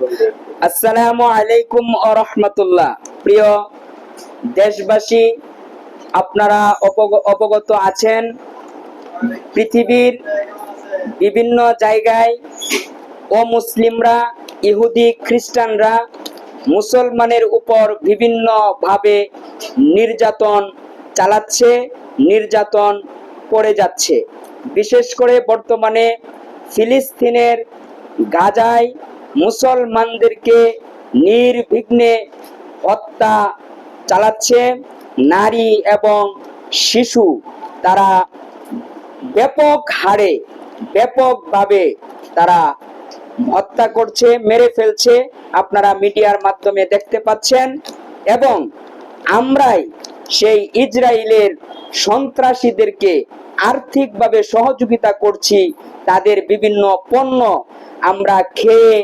আসসালামু আলাইকুম ওয়া রাহমাতুল্লাহ। প্রিয় দেশবাসী, আপনারা অবগত আছেন পৃথিবীর বিভিন্ন জায়গায় অমুসলিমরা, ইহুদি খ্রিস্টানরা মুসলমানের উপর বিভিন্নভাবে নির্যাতন চালাচ্ছে, নির্যাতন করে যাচ্ছে। বিশেষ করে বর্তমানে ফিলিস্তিনের গাজায় মুসলমানদেরকে নির্বিঘ্নে হত্যা চালাচ্ছে। নারী এবং শিশু তারা ব্যাপক হারে, ব্যাপকভাবে তারা হত্যা করছে, মেরে ফেলছে। আপনারা মিডিয়ার মাধ্যমে দেখতে পাচ্ছেন। এবং আমরাই সেই ইসরায়েলের সন্ত্রাসীদেরকে আর্থিকভাবে সহযোগিতা করছি। তাদের বিভিন্ন পণ্য আমরা খেয়ে,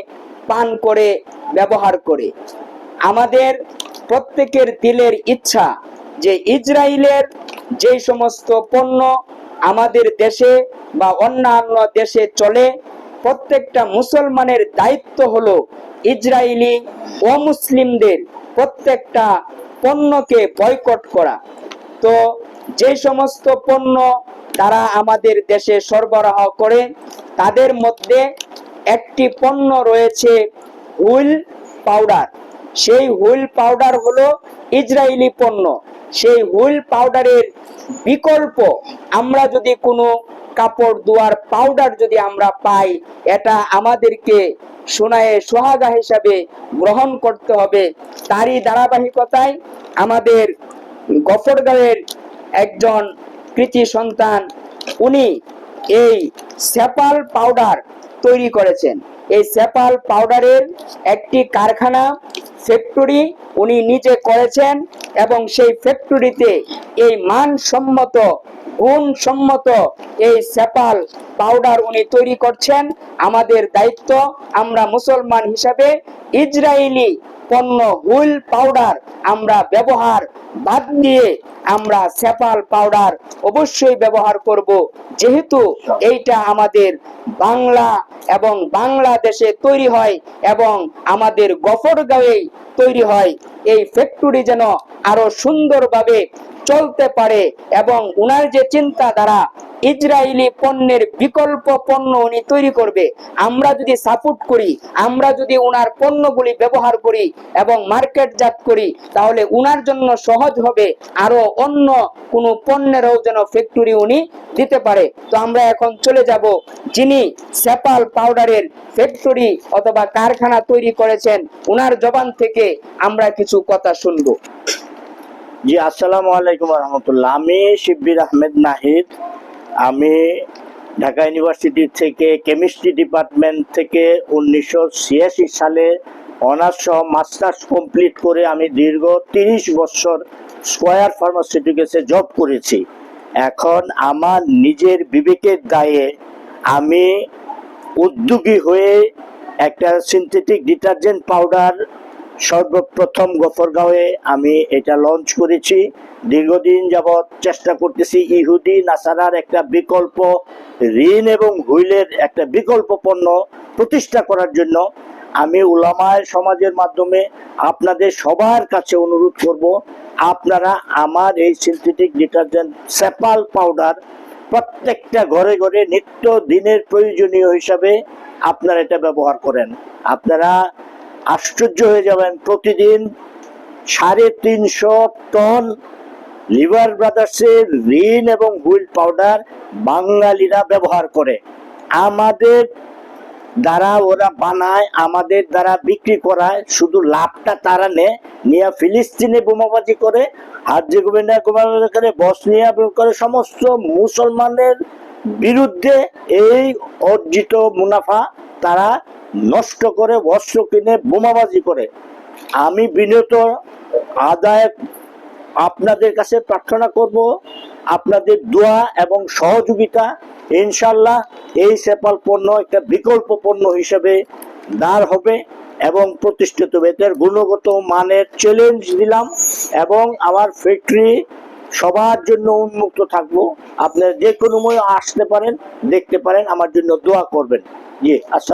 পান করে, ব্যবহার করে। আমাদের প্রত্যেকের দিলের ইচ্ছা যে ইসরায়েলের যে সমস্ত পণ্য আমাদের দেশে বা অন্যান্য দেশে চলে, প্রত্যেকটা মুসলমানের দায়িত্ব হলো ইসরায়েলি অমুসলিমদের প্রত্যেকটা পণ্যকে বয়কট করা। তো যে সমস্ত পণ্য তারা আমাদের দেশে সরবরাহ করে, তাদের মধ্যে একটি পণ্য রয়েছে হুইল পাউডার। সেই হুইল পাউডার হলো ইসরায়েলি পণ্য। সেই হুইল পাউডারের বিকল্প আমরা যদি কোনো কাপড় ধোয়ার পাউডার যদি আমরা পাই, এটা আমাদেরকে সোহাগা হিসাবে গ্রহণ করতে হবে। তারই ধারাবাহিকতায় আমাদের গফরগাঁওয়ের একজন কৃতি সন্তান, উনি এই স্যাপাল পাউডার তৈরি করেছেন। এই স্যাপাল পাউডারের একটি কারখানা, ফ্যাক্টরি উনি নিজে করেছেন এবং সেই ফ্যাক্টরিতে এই মানসম্মত, গুণসম্মত এই স্যাপাল পাউডার উনি তৈরি করছেন। আমাদের দায়িত্ব, আমরা মুসলমান হিসাবে ইসরায়েলি পণ্য হুইল পাউডার আমরা ব্যবহার বাদ দিয়ে আমরা স্যাপাল পাউডার অবশ্যই ব্যবহার করব, যেহেতু এইটা আমাদের বাংলা এবং বাংলাদেশে তৈরি হয় এবং আমাদের গফরগাঁওয়ে তৈরি হয়। এই ফ্যাক্টরি যেন আরো সুন্দরভাবে চলতে পারে এবং উনার যে চিন্তাধারা, ইসরায়েলি পণ্যের বিকল্প পণ্য উনি তৈরি করবে। আমরা যদি সাপোর্ট করি, আমরা যদি উনার পণ্যগুলি ব্যবহার করি এবং মার্কেটজাত করি, তাহলে উনার জন্য সহজ হবে আরো অন্য কোনো পণ্যেরও যেন ফ্যাক্টরি উনি দিতে পারে। তো আমরা এখন চলে যাব, যিনি স্যাপাল পাউডারের ফ্যাক্টরি অথবা কারখানা তৈরি করেছেন, উনার জবান থেকে আমরা কিছু কথা শুনবো। জি, আসসালামু আলাইকুম রহমতুল্লাহ। আমি শিব্বির আহমেদ নাহিদ। আমি ঢাকা ইউনিভার্সিটি থেকে কেমিস্ট্রি ডিপার্টমেন্ট থেকে 1986 সালে অনার্স সহ মাস্টার্স কমপ্লিট করে আমি দীর্ঘ 30 বছর স্কয়ার ফার্মাসিউটিক্যালসে জব করেছি। এখন আমার নিজের বিবেকের দায়ে আমি উদ্যোগী হয়ে একটা সিনথেটিক ডিটারজেন্ট পাউডার সর্বপ্রথম গফরগাঁওয়ে আমি এটা লঞ্চ করেছি। দীর্ঘদিন যাবৎ চেষ্টা করতেছি ইহুদি নাসারার একটা বিকল্প, ঋণ এবং হুইলের একটা বিকল্প পণ্য প্রতিষ্ঠা করার জন্য। আমি উলামায়ে সমাজের মাধ্যমে আপনাদের সবার কাছে অনুরোধ করব, আপনারা আমার এই সিনথেটিক ডিটারজেন্ট স্যাপাল পাউডার প্রত্যেকটা ঘরে ঘরে নিত্য দিনের প্রয়োজনীয় হিসাবে আপনারা এটা ব্যবহার করেন। আপনারা আশ্চর্য হয়ে যাবেন, প্রতিদিন 350 টন লিভার ব্রাদার্সের ঋণ এবং হুইল পাউডার বাঙালিরা ব্যবহার করে। আমাদের দ্বারা ওরা বানায়, আমাদের দ্বারা বিক্রি করায়, শুধু লাভটা তারা নিয়ে ফিলিস্তিনে বোমাবাজি করে, হার্জেগোভিনা করে, বসনিয়া করে, সমস্ত মুসলমানের বিরুদ্ধে এই অর্জিত মুনাফা তারা নষ্ট করে, অস্ত্র কিনে বোমাবাজি করে। আমি বিনীত আদায় আপনাদের কাছে প্রার্থনা করব, আপনাদের দোয়া এবং সহযোগিতা। ইনশাল্লাহ এই স্যাপাল পণ্য একটা বিকল্প পণ্য হিসেবে দাঁড় হবে এবং প্রতিষ্ঠিত হবে। এটার গুণগত মানের চ্যালেঞ্জ দিলাম এবং আমার ফ্যাক্টরি সবার জন্য উন্মুক্ত থাকবো। আপনারা যে কোনো সময় আসতে পারেন, দেখতে পারেন, আমার জন্য দোয়া করবেন। জি, আচ্ছা।